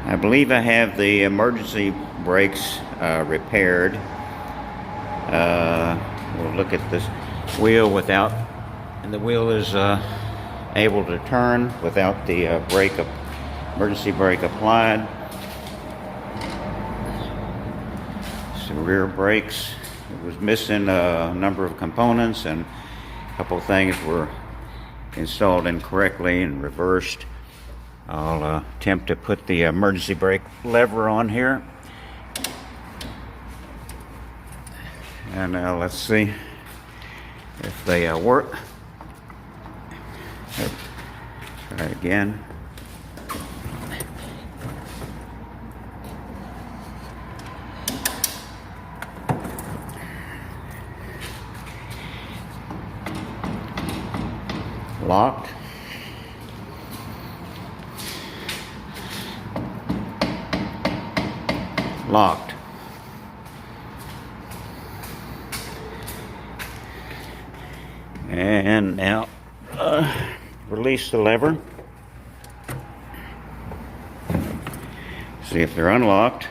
I believe I have the emergency brakes repaired. We'll look at this wheel without, and the wheel is able to turn without the emergency brake applied. So rear brakes, it was missing a number of components, and a couple of things were installed incorrectly and reversed. I'll attempt to put the emergency brake lever on here. And let's see if they work. Try it again. Locked. Locked. And now release the lever. See if they're unlocked.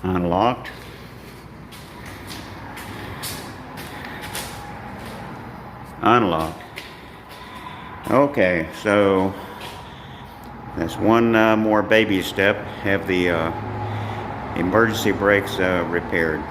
Unlocked. Unlocked. Okay, so that's one more baby step. Have the emergency brakes repaired.